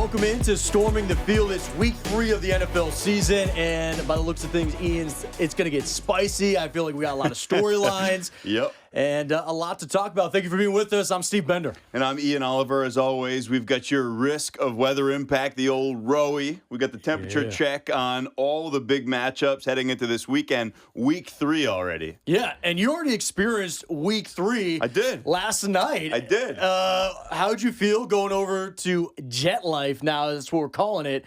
welcome into Storming the Field. It's week 3 of the NFL season, and by the looks of things, Ian, it's going to get spicy. I feel like we got a lot of storylines. Yep. And a lot to talk about. Thank you for being with us. I'm Steve Bender. And I'm Ian Oliver. As always, we've got your risk of weather impact, the old Rowie. We got the temperature check on all the big matchups heading into this weekend. Week 3 already. Yeah, and you already experienced week 3. I did. Last night. I did. How'd you feel going over to Jet Life? Now that's what we're calling it.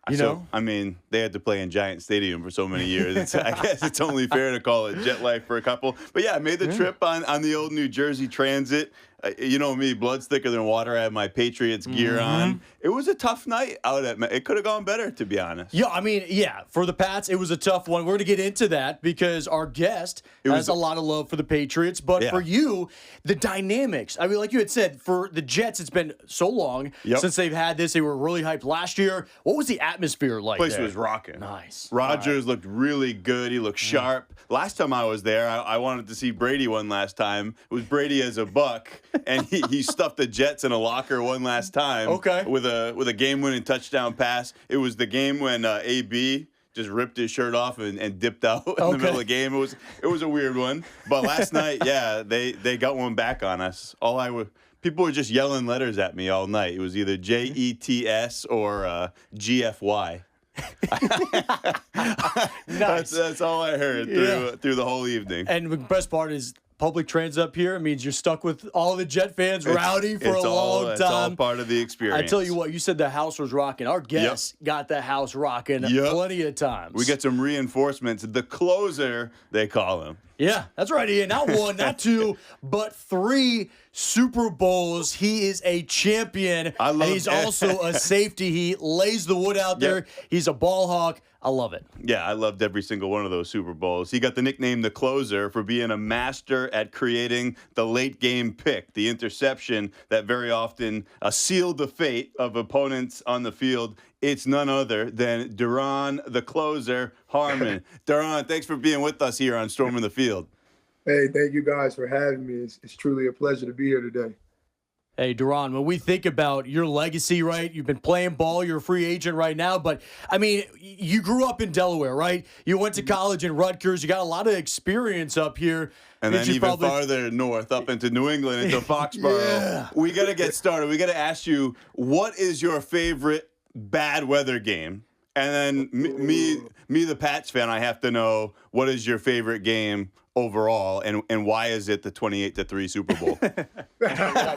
I mean, they had to play in Giant Stadium for so many years. I guess it's only fair to call it Jet Life for a couple. But yeah, I made the trip on the old New Jersey Transit. You know me, blood's thicker than water. I had my Patriots gear on. It was a tough night out at It could have gone better, to be honest. Yeah, I mean, for the Pats, it was a tough one. We're going to get into that because our guest has a lot of love for the Patriots. But for you, the dynamics. I mean, like you had said, for the Jets, it's been so long since they've had this. They were really hyped last year. What was the atmosphere like The place there? was rocking. Nice. Rodgers looked really good. He looked sharp. Last time I was there, I wanted to see Brady one last time. It was Brady as a Buck, and he stuffed the Jets in a locker one last time with a game-winning touchdown pass. It was the game when AB just ripped his shirt off and dipped out in the middle of the game. It was a weird one. But last night, they got one back on us. People were just yelling letters at me all night. It was either JETS or GFY. Nice. That's all I heard through the whole evening. And the best part is public transit up here. It means you're stuck with all the Jet fans rowdy for a long time. It's all part of the experience. I tell you what, you said the house was rocking. Our guests got the house rocking plenty of times. We got some reinforcements. The closer, they call him. Yeah, that's right, Ian. Not 1, not 2, but 3 Super Bowls. He is a champion. I love and he's also a safety. He lays the wood out there. He's a ball hawk. I love it. Yeah, I loved every single one of those Super Bowls. He got the nickname the closer for being a master at creating the late game pick, the interception that very often sealed the fate of opponents on the field. It's none other than Duron, the closer, Harmon. Duron, thanks for being with us here on Storming the Field. Hey, thank you guys for having me. It's truly a pleasure to be here today. Hey, Duron, when we think about your legacy, right, you've been playing ball, you're a free agent right now, but, I mean, you grew up in Delaware, right? You went to college in Rutgers. You got a lot of experience up here. And then even farther north, up into New England, into Foxborough. We got to get started. We got to ask you, what is your favorite bad weather game? And then me, the Pats fan, I have to know, what is your favorite game overall, and why is it the 28-3 Super Bowl?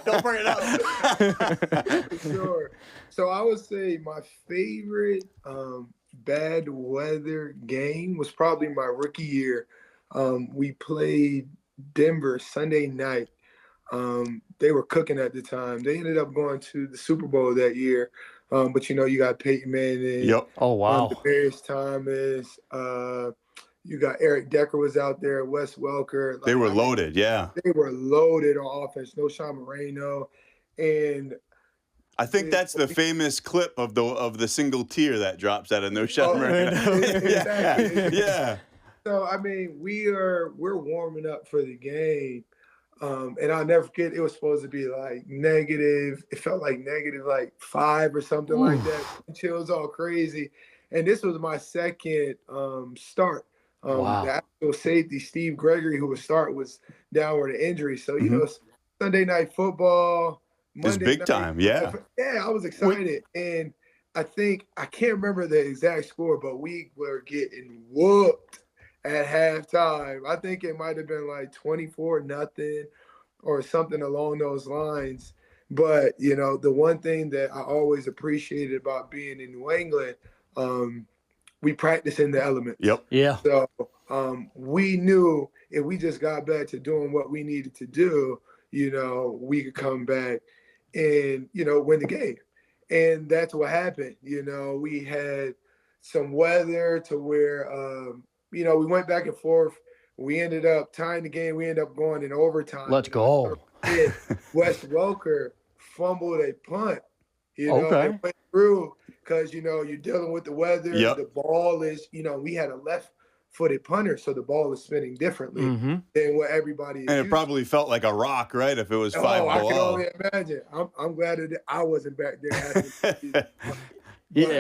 Don't bring it up. Sure. So I would say my favorite bad weather game was probably my rookie year. We played Denver Sunday night. They were cooking at the time. They ended up going to the Super Bowl that year. But, you got Peyton Manning. Yep. Oh, wow. Demarius Thomas. You got Eric Decker was out there, Wes Welker. They were loaded, They were loaded on offense. No Sean Moreno. And I think that's the famous clip of the single tear that drops out of No Sean Moreno. Exactly. Yeah. So, I mean, we're warming up for the game. And I'll never forget, it was supposed to be like negative. It felt like negative, like 5 or something like that. Chills all crazy. And this was my second start. The actual safety, Steve Gregory, who would start, was down with an injury. So, Sunday night football, Monday it's big night, time, yeah. Yeah, I was excited. And I can't remember the exact score, but we were getting whooped at halftime. I think it might have been like 24-0 or something along those lines. But, the one thing that I always appreciated about being in New England, we practice in the element. Yep. Yeah. So we knew if we just got back to doing what we needed to do, we could come back and, win the game. And that's what happened. We had some weather to where, we went back and forth. We ended up tying the game. We ended up going in overtime. Let's go. Wes Welker fumbled a punt. It went through because, you're dealing with the weather. Yep. The ball is, we had a left footed punter, so the ball is spinning differently than what everybody is. And it used probably felt like a rock, right? If it was 5 below. I can only imagine. I'm glad that I wasn't back there. But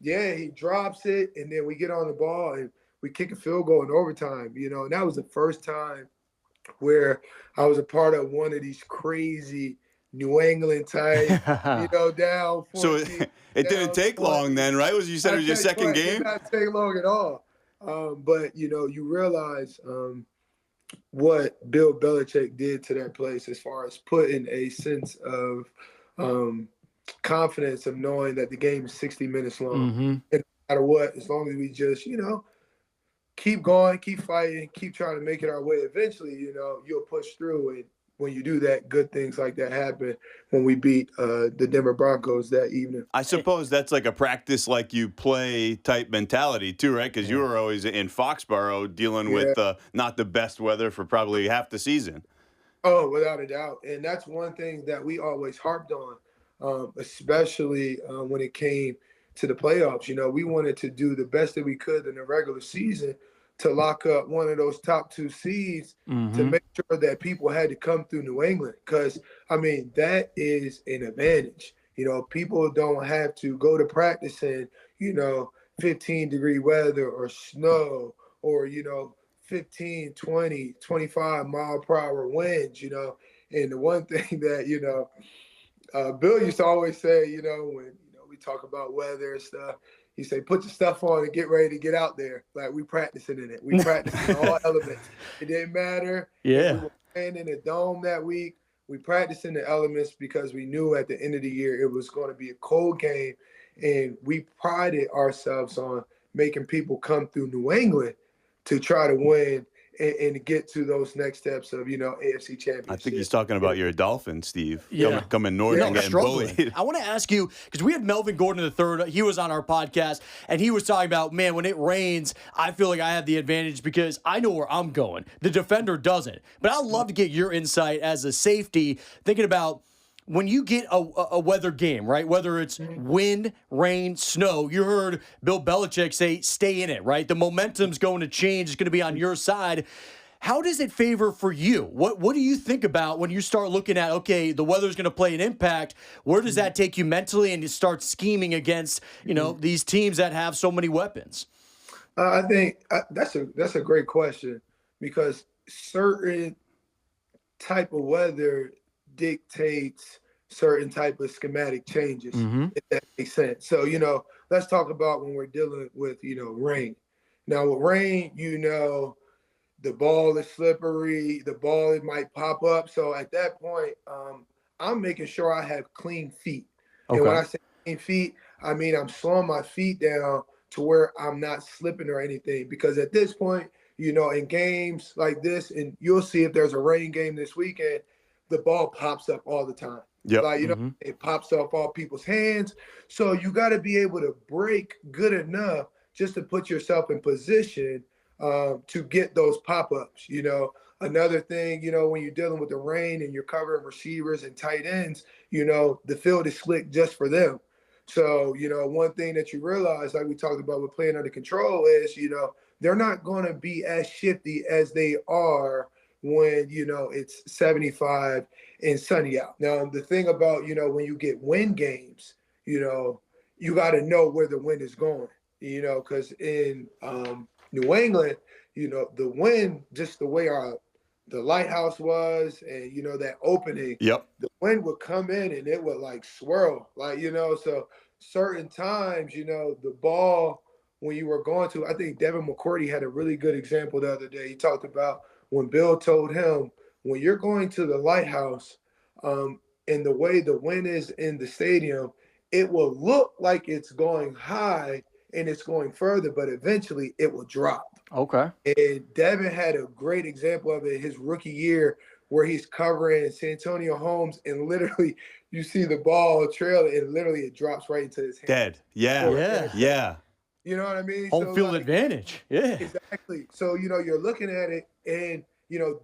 he drops it, and then we get on the ball and we kick a field goal in overtime. And that was the first time where I was a part of one of these crazy New England type, down 14. So it didn't take long then, right? You said it was your second game? It did not take long at all. But, you realize what Bill Belichick did to that place as far as putting a sense of confidence of knowing that the game is 60 minutes long. And no matter what, as long as we just, keep going, keep fighting, keep trying to make it our way, eventually, you'll push through. And when you do that, good things like that happen when we beat the Denver Broncos that evening. I suppose that's like a practice like you play type mentality too, right? Because you were always in Foxborough dealing with not the best weather for probably half the season. Oh, without a doubt. And that's one thing that we always harped on, especially when it came to the playoffs. We wanted to do the best that we could in the regular season to lock up one of those top 2 seeds to make sure that people had to come through New England. Because, that is an advantage. People don't have to go to practice in, 15-degree weather or snow or, 15, 20, 25 mile per hour winds, And the one thing that, Bill used to always say, when we talk about weather and stuff, he say, put your stuff on and get ready to get out there. Like, we practicing in it. We practicing all elements. It didn't matter. Yeah. We were playing in the dome that week. We practiced in the elements because we knew at the end of the year it was going to be a cold game. And we prided ourselves on making people come through New England to try to win and get to those next steps of, AFC Championship. I think he's talking about your Dolphins, Steve. Yeah. Coming north and getting bullied. I want to ask you, because we had Melvin Gordon III. He was on our podcast, and he was talking about, man, when it rains, I feel like I have the advantage because I know where I'm going. The defender doesn't. But I'd love to get your insight as a safety, thinking about when you get a weather game, right, whether it's wind, rain, snow, you heard Bill Belichick say, stay in it, right? The momentum's going to change. It's going to be on your side. How does it favor for you? What do you think about when you start looking at, okay, the weather's going to play an impact? Where does that take you mentally and you start scheming against, these teams that have so many weapons? I think that's a great question because certain type of weather dictates certain type of schematic changes, if that makes sense. So, let's talk about when we're dealing with, rain. Now, with rain, the ball is slippery, the ball, it might pop up. So at that point, I'm making sure I have clean feet. Okay. And when I say clean feet, I mean I'm slowing my feet down to where I'm not slipping or anything. Because at this point, in games like this, and you'll see if there's a rain game this weekend, the ball pops up all the time. Yep. Like, it pops up all people's hands. So you got to be able to break good enough just to put yourself in position to get those pop-ups. Another thing, when you're dealing with the rain and you're covering receivers and tight ends, the field is slick just for them. So, one thing that you realize, like we talked about with playing under control is, they're not going to be as shifty as they are when, it's 75 and sunny out. Now, the thing about, when you get wind games, you got to know where the wind is going, because in New England, the wind, just the way the lighthouse was and, that opening, the wind would come in and it would like swirl, so certain times, the ball, when you were going to, I think Devin McCourty had a really good example the other day. He talked about when Bill told him, when you're going to the lighthouse, and the way the wind is in the stadium, it will look like it's going high and it's going further, but eventually it will drop. Okay. And Devin had a great example of it his rookie year where he's covering Santonio Holmes and literally you see the ball trail and literally it drops right into his hand. Dead. Yeah. You know what I mean? Home field advantage. Yeah. Exactly. So, you're looking at it and,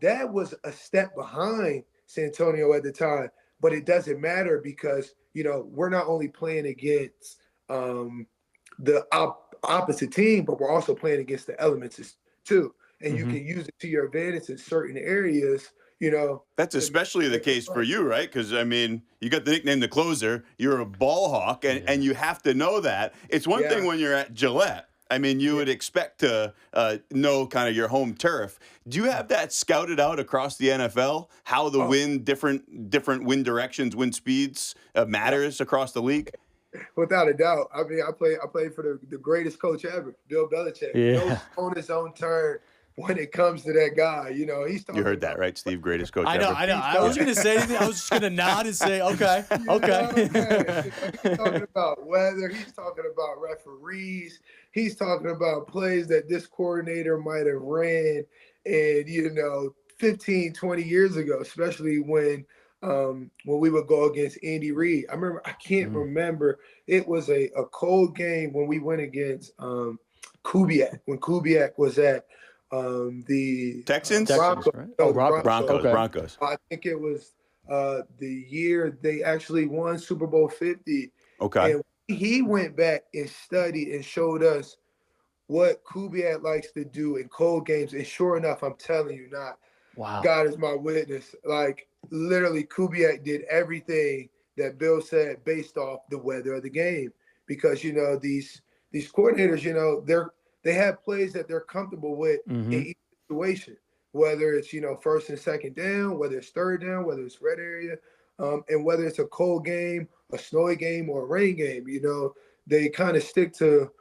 that was a step behind Santonio at the time, but it doesn't matter because, we're not only playing against the opposite team, but we're also playing against the elements too. And you Mm-hmm. can use it to your advantage in certain areas, you know. That's especially the case for you, right? Because, I mean, you got the nickname the closer. You're a ball hawk, and you have to know that. It's one thing when you're at Gillette. I mean, you would expect to know kind of your home turf. Do you have that scouted out across the NFL? How the wind, different wind directions, wind speeds matters across the league? Without a doubt. I mean, I played for the greatest coach ever, Bill Belichick. Yeah. On his own turn when it comes to that guy. You know, he's talking. You heard that, right, Steve? Greatest coach I know, ever. I know. I wasn't going to say anything. I was just going to nod and say, okay, okay. He's talking about weather. He's talking about referees. He's talking about plays that this coordinator might have ran. And, 15, 20 years ago, especially when we would go against Andy Reid. I can't remember. It was a cold game when we went against Kubiak, when Kubiak was at the Texans? Broncos. Right? No, Broncos. Okay. Broncos. I think it was the year they actually won Super Bowl 50. Okay. And he went back and studied and showed us what Kubiak likes to do in cold games. And sure enough, I'm telling you not. Wow. God is my witness. Like, literally, Kubiak did everything that Bill said based off the weather of the game. Because, these coordinators, they have plays that they're comfortable with in each situation, whether it's, first and second down, whether it's third down, whether it's red area, and whether it's a cold game, a snowy game, or a rain game. They kind of stick to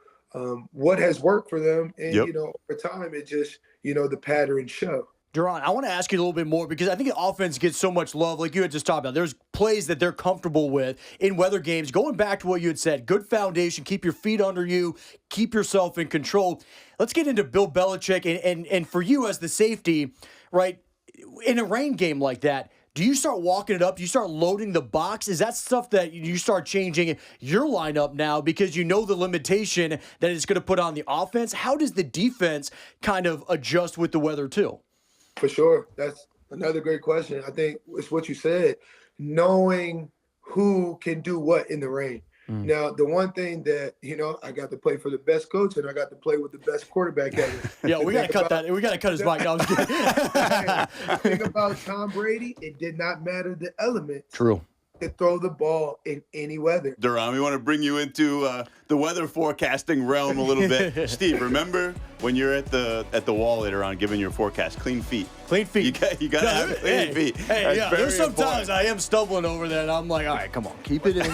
what has worked for them. And, over time, it just, the patterns show. Duron, I want to ask you a little bit more because I think the offense gets so much love, like you had just talked about. There's plays that they're comfortable with in weather games. Going back to what you had said, good foundation, keep your feet under you, keep yourself in control. Let's get into Bill Belichick, and for you as the safety, right, in a rain game like that, do you start walking it up? Do you start loading the box? Is that stuff that you start changing your lineup now because you know the limitation that it's going to put on the offense? How does the defense kind of adjust with the weather too? For sure. That's another great question. I think it's what you said, knowing who can do what in the rain. Now, the one thing that, I got to play for the best coach and I got to play with the best quarterback ever. Yeah, we got to cut that. We got to cut his mic. No, I was kidding. The thing about Tom Brady, it did not matter the elements. True. To throw the ball in any weather. Duron, we want to bring you into the weather forecasting realm a little bit. Steve, remember when you're at the wall later on giving your forecast? Clean feet. Clean feet. You got to have clean feet. Hey, That's there's sometimes important. I am stumbling over there, and I'm like, all right, come on, keep it in,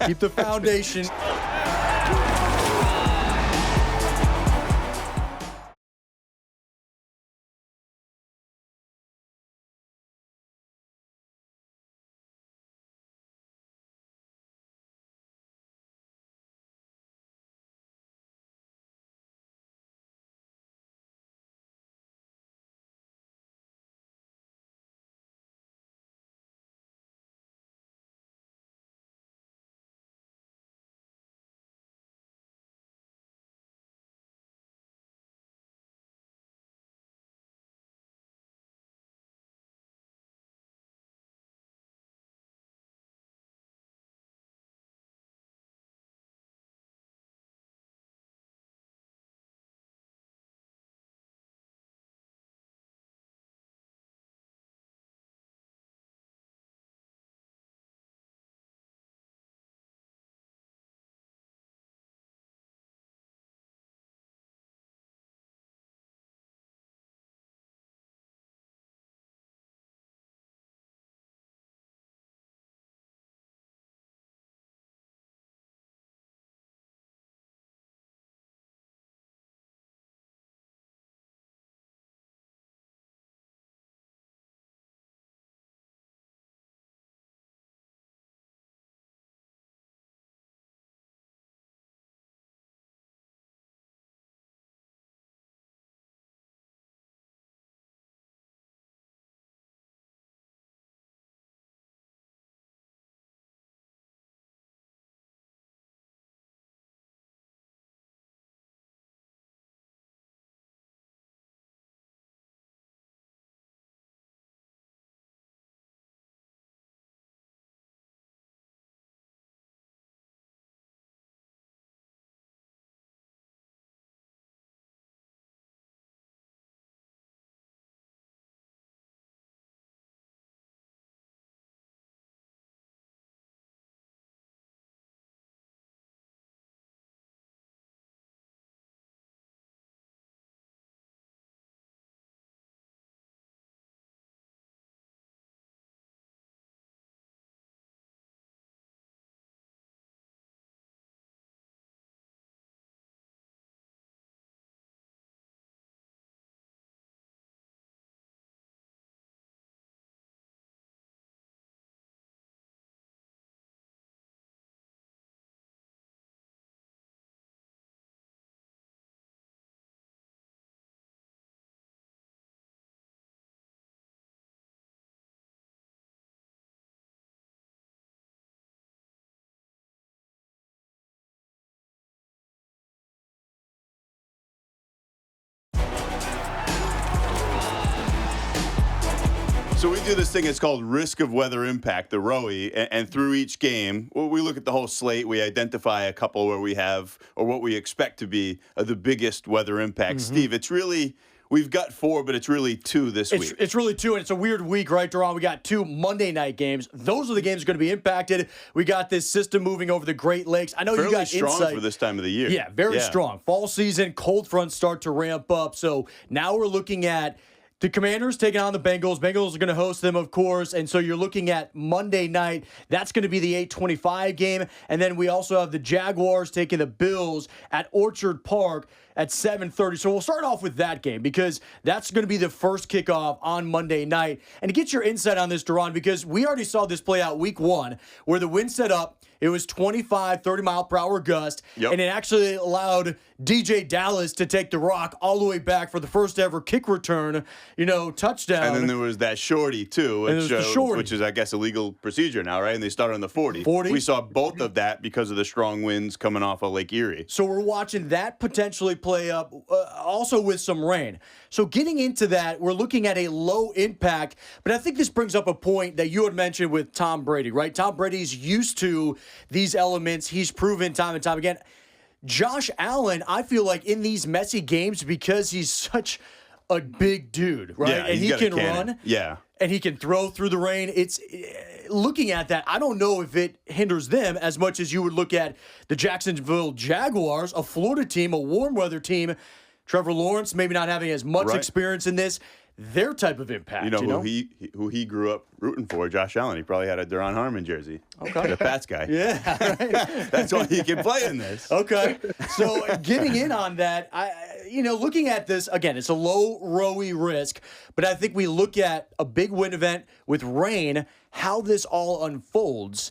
keep the foundation. So we do this thing, it's called risk of weather impact, the ROE, and through each game, we look at the whole slate, we identify a couple where we have, or what we expect to be the biggest weather impact. Mm-hmm. Steve, it's really, we've got 4, but it's really 2 this week. It's really 2, and it's a weird week, right, Duron? We got 2 Monday night games. Those are the games that are going to be impacted. We got this system moving over the Great Lakes. I know Fairly you got strong insight. For this time of the year. Yeah, very strong. Fall season, cold fronts start to ramp up. So now we're looking at the Commanders taking on the Bengals. Bengals are going to host them, of course. And so you're looking at Monday night. That's going to be the 8:25 game. And then we also have the Jaguars taking the Bills at Orchard Park at 7:30. So we'll start off with that game because that's going to be the first kickoff on Monday night. And to get your insight on this, Duron, because we already saw this play out week 1 where the wind set up. It was 25, 30-mile-per-hour gust, and it actually allowed DJ Dallas to take the rock all the way back for the first ever kick return, touchdown. And then there was that shorty, too, which is, I guess, a legal procedure now, right? And they started on the 40. We saw both of that because of the strong winds coming off of Lake Erie. So we're watching that potentially play up, also with some rain. So getting into that, we're looking at a low impact, but I think this brings up a point that you had mentioned with Tom Brady, right? Tom Brady's used to these elements. He's proven time and time again. Josh Allen, I feel like in these messy games, because he's such a big dude, right? Yeah, and he can run. Yeah. And he can throw through the rain. It's looking at that, I don't know if it hinders them as much as you would look at the Jacksonville Jaguars, a Florida team, a warm weather team. Trevor Lawrence maybe not having as much experience in this. Their type of impact. Who he grew up rooting for, Josh Allen. He probably had a Duron Harmon jersey. Okay. The Pats guy. Yeah. Right. That's why he can play in this. Okay. So getting in on that, looking at this, again, it's a low ROE risk, but I think we look at a big wind event with rain, how this all unfolds.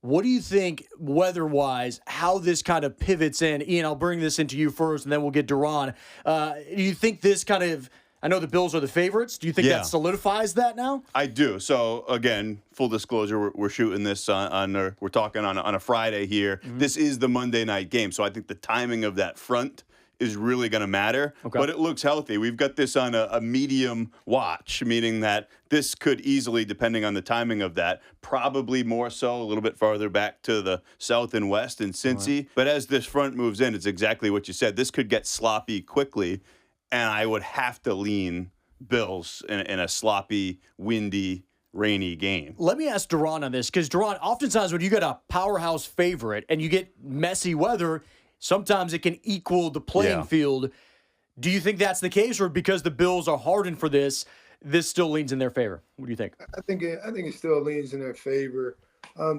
What do you think, weather-wise, how this kind of pivots in? Ian, I'll bring this into you first, and then we'll get Duron. Do you think this kind of... I know the Bills are the favorites. Do you think that solidifies that now? I do. So, again, full disclosure, we're shooting this we're talking on a Friday here. Mm-hmm. This is the Monday night game, so I think the timing of that front is really going to matter. Okay. But it looks healthy. We've got this on a medium watch, meaning that this could easily, depending on the timing of that, probably more so a little bit farther back to the south and west in Cincy. Right. But as this front moves in, it's exactly what you said. This could get sloppy quickly. And I would have to lean Bills in a sloppy, windy, rainy game. Let me ask Duron on this, because Duron, oftentimes when you get a powerhouse favorite and you get messy weather, sometimes it can equal the playing field. Do you think that's the case, or because the Bills are hardened for this still leans in their favor? What do you think? I think it still leans in their favor,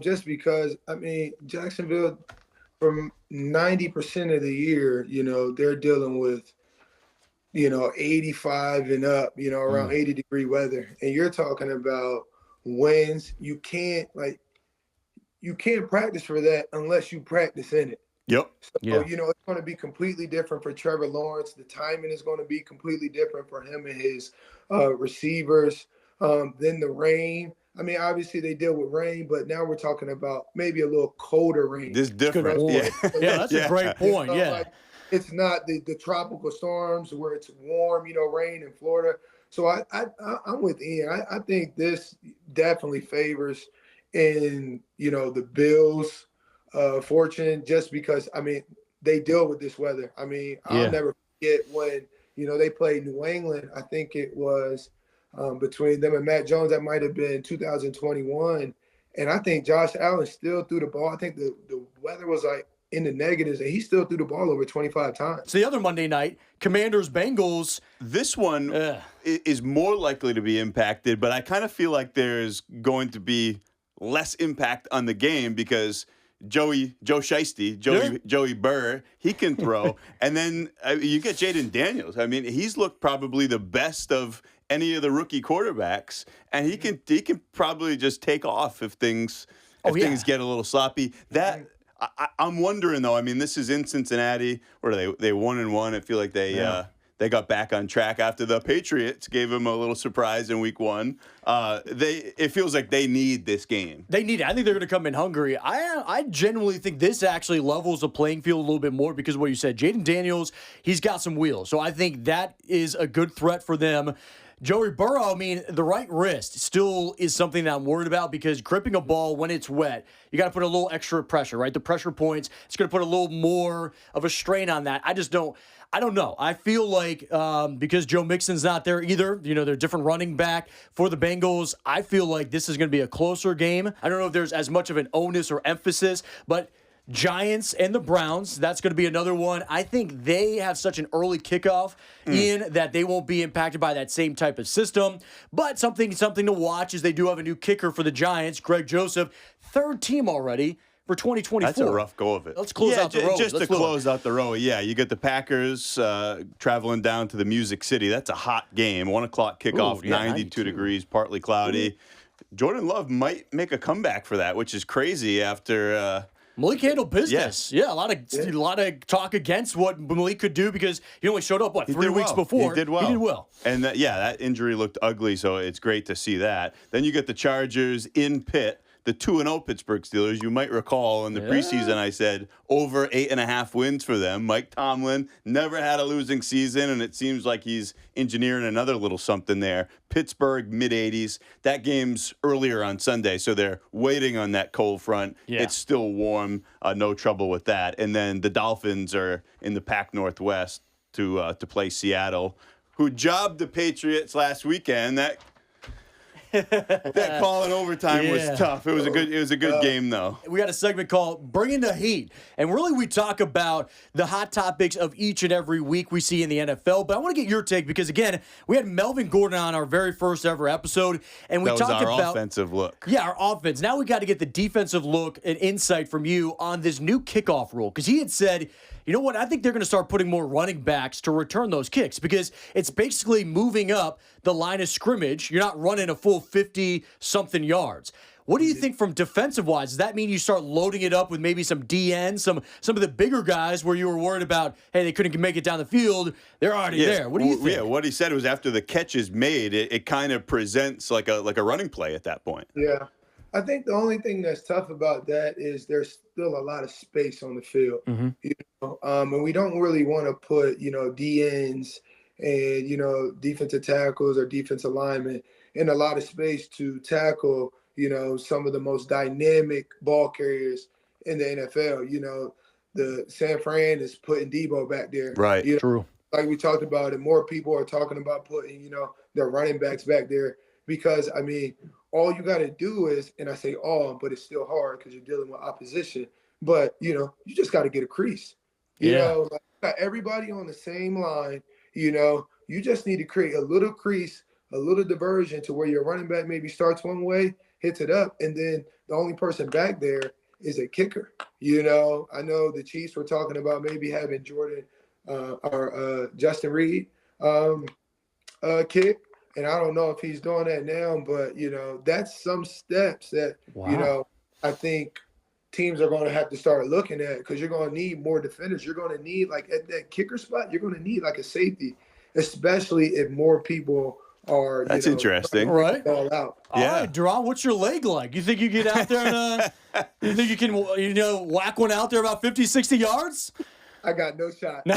just because, Jacksonville, from 90% of the year, they're dealing with 85 and up, around 80-degree weather. And you're talking about winds. You can't practice for that unless you practice in it. Yep. So, it's going to be completely different for Trevor Lawrence. The timing is going to be completely different for him and his receivers. Then the rain. Obviously they deal with rain, but now we're talking about maybe a little colder rain. This different. Yeah, that's a great point. It's not the tropical storms where it's warm, rain in Florida. So I'm with Ian. I think this definitely favors in, the Bills' fortune, just because, they deal with this weather. I'll never forget when, they played New England. I think it was between them and Matt Jones. That might have been 2021. And I think Josh Allen still threw the ball. I think the weather was in the negatives, and he still threw the ball over 25 times. So the other Monday night, Commanders-Bengals. This one is more likely to be impacted, but I kind of feel like there's going to be less impact on the game because Joe Shiesty, Joey Burr, he can throw. And then you get Jaden Daniels. He's looked probably the best of any of the rookie quarterbacks, and he can probably just take off if things get a little sloppy. I'm wondering, though, this is in Cincinnati, where they 1-1. I feel like they got back on track after the Patriots gave them a little surprise in week 1. It feels like they need this game. They need it. I think they're going to come in hungry. I genuinely think this actually levels the playing field a little bit more because of what you said. Jaden Daniels, he's got some wheels. So I think that is a good threat for them. Joey Burrow, I mean, the right wrist still is something that I'm worried about because gripping a ball when it's wet, you got to put a little extra pressure, right? The pressure points, it's going to put a little more of a strain on that. I don't know. I feel like because Joe Mixon's not there either, they're a different running back for the Bengals. I feel like this is going to be a closer game. I don't know if there's as much of an onus or emphasis, but Giants and the Browns, that's going to be another one. I think they have such an early kickoff in that they won't be impacted by that same type of system. But something to watch is they do have a new kicker for the Giants, Greg Joseph, third team already for 2024. That's a rough go of it. Let's close out the row. Just to close out the row, you get the Packers traveling down to the Music City. That's a hot game. 1 o'clock kickoff, 92 degrees, partly cloudy. Jordan Love might make a comeback for that, which is crazy after Malik handled business. Yeah, a lot of talk against what Malik could do because he only showed up, 3 weeks before. He did well. He did well. And that injury looked ugly, so it's great to see that. Then you get the Chargers in Pitt. The 2-0 Pittsburgh Steelers, you might recall in the preseason I said over 8.5 wins for them. Mike Tomlin never had a losing season, and it seems like he's engineering another little something there. Pittsburgh, mid-80s. That game's earlier on Sunday, so they're waiting on that cold front. Yeah. It's still warm, no trouble with that. And then the Dolphins are in the Pac Northwest to play Seattle, who jobbed the Patriots last weekend. That call in overtime was tough. It was a good game though. We got a segment called Bringing the Heat. And really we talk about the hot topics of each and every week we see in the NFL. But I want to get your take because again, we had Melvin Gordon on our very first ever episode and we talked about our offensive look. Yeah, our offense. Now we got to get the defensive look and insight from you on this new kickoff rule because he had said, you know what? I think they're going to start putting more running backs to return those kicks because it's basically moving up the line of scrimmage. You're not running a full 50-something yards. What do you think from defensive-wise? Does that mean you start loading it up with maybe some DN, some of the bigger guys where you were worried about, hey, they couldn't make it down the field? They're already there. What do you think? Yeah, what he said was after the catch is made, it kind of presents like a running play at that point. Yeah. I think the only thing that's tough about that is there's still a lot of space on the field, and we don't really want to put, DNs and, defensive tackles or defensive linemen in a lot of space to tackle, some of the most dynamic ball carriers in the NFL. The San Fran is putting Debo back there. Right, true. Like we talked about it, more people are talking about putting, their running backs back there because, all you got to do is, and I say all, but it's still hard because you're dealing with opposition. But, you just got to get a crease. You got everybody on the same line. You just need to create a little crease, a little diversion to where your running back maybe starts one way, hits it up, and then the only person back there is a kicker. I know the Chiefs were talking about maybe having Jordan or Justin Reed kick. And I don't know if he's doing that now, but, that's some steps that, I think teams are going to have to start looking at because you're going to need more defenders. You're going to need, at that kicker spot, you're going to need, a safety, especially if more people are, That's interesting. Right. All out. All right, Duron, what's your leg like? You think you get out there and you think you can, whack one out there about 50, 60 yards? I got no shot. No.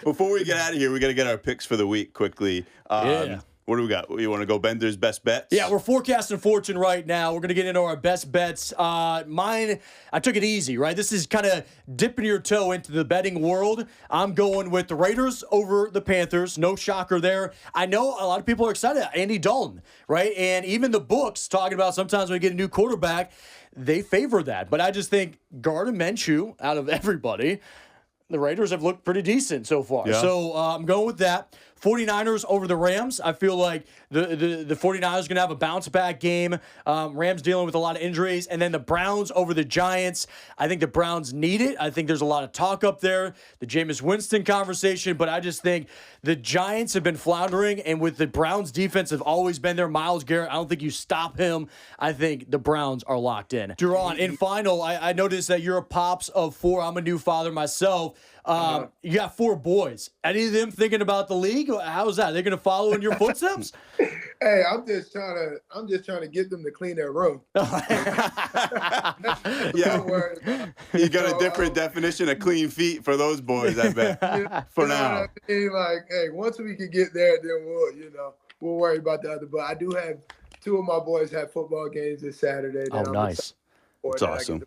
Before we get out of here, we got to get our picks for the week quickly. What do we got? You want to go Bender's best bets? Yeah, we're forecasting fortune right now. We're going to get into our best bets. Mine, I took it easy, right? This is kind of dipping your toe into the betting world. I'm going with the Raiders over the Panthers. No shocker there. I know a lot of people are excited. Andy Dalton, right? And even the books talking about sometimes when you get a new quarterback, they favor that. But I just think Gardner Minshew, out of everybody, the Raiders have looked pretty decent so far. Yeah. So I'm going with that. 49ers over the Rams. I feel like the 49ers are going to have a bounce-back game. Rams dealing with a lot of injuries. And then the Browns over the Giants. I think the Browns need it. I think there's a lot of talk up there. The Jameis Winston conversation. But I just think the Giants have been floundering. And with the Browns' defense have always been there. Myles Garrett, I don't think you stop him. I think the Browns are locked in. Duron, in final, I noticed that you're a pops of 4. I'm a new father myself. You got 4 boys. Any of them thinking about the league? How's that? Are they going to follow in your footsteps? Hey, I'm just trying to get them to clean their room. Yeah, you got a different definition of clean feet for those boys, I bet. For now, what I mean? Like, hey, once we can get there, then we'll worry about the other. But I do have 2 of my boys have football games this Saturday. Nice. That's awesome.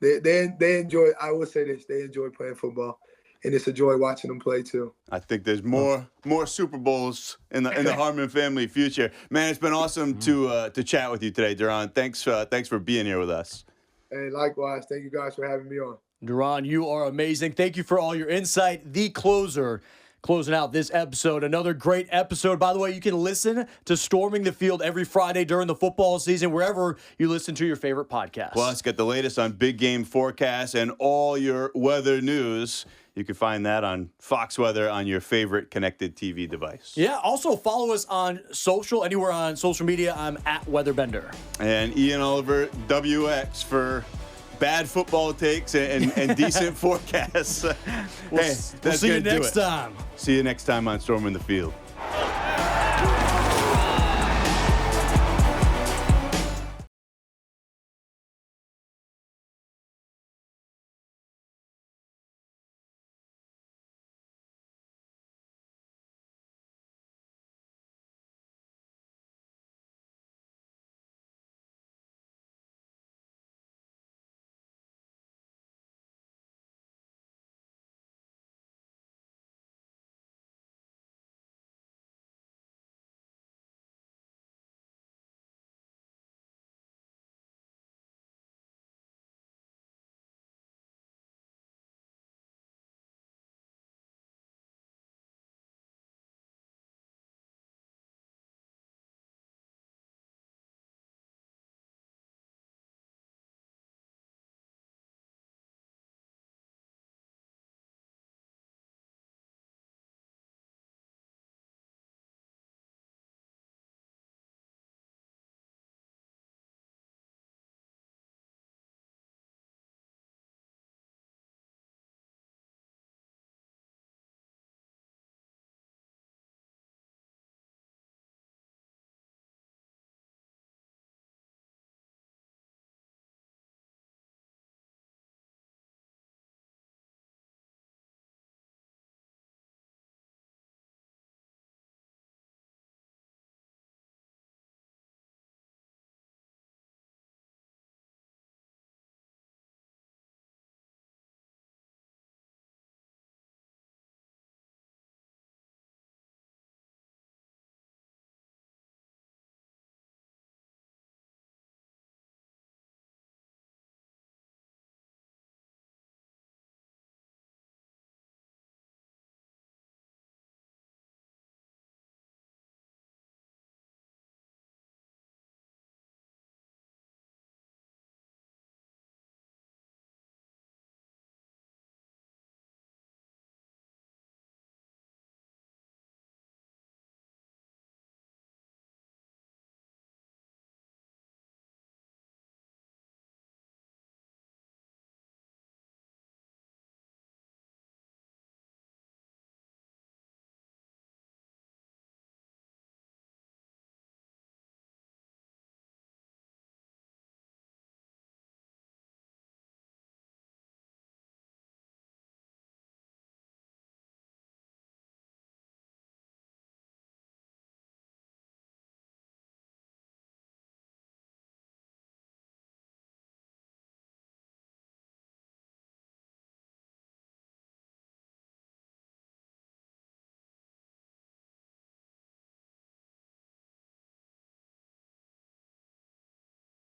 They enjoy. I will say this: they enjoy playing football. And it's a joy watching them play too. I think there's more Super Bowls in the Harmon family future. Man, it's been awesome to chat with you today, Duron. Thanks for being here with us. Hey, likewise. Thank you guys for having me on. Duron, you are amazing. Thank you for all your insight. The closer, closing out this episode. Another great episode. By the way, you can listen to Storming the Field every Friday during the football season, wherever you listen to your favorite podcast. Plus, get the latest on big game forecasts and all your weather news. You can find that on Fox Weather on your favorite connected TV device. Yeah, also follow us on anywhere on social media. I'm at Weatherbender. And Ian Oliver, WX, for bad football takes and decent forecasts. We'll see you next time. See you next time on Storming the Field.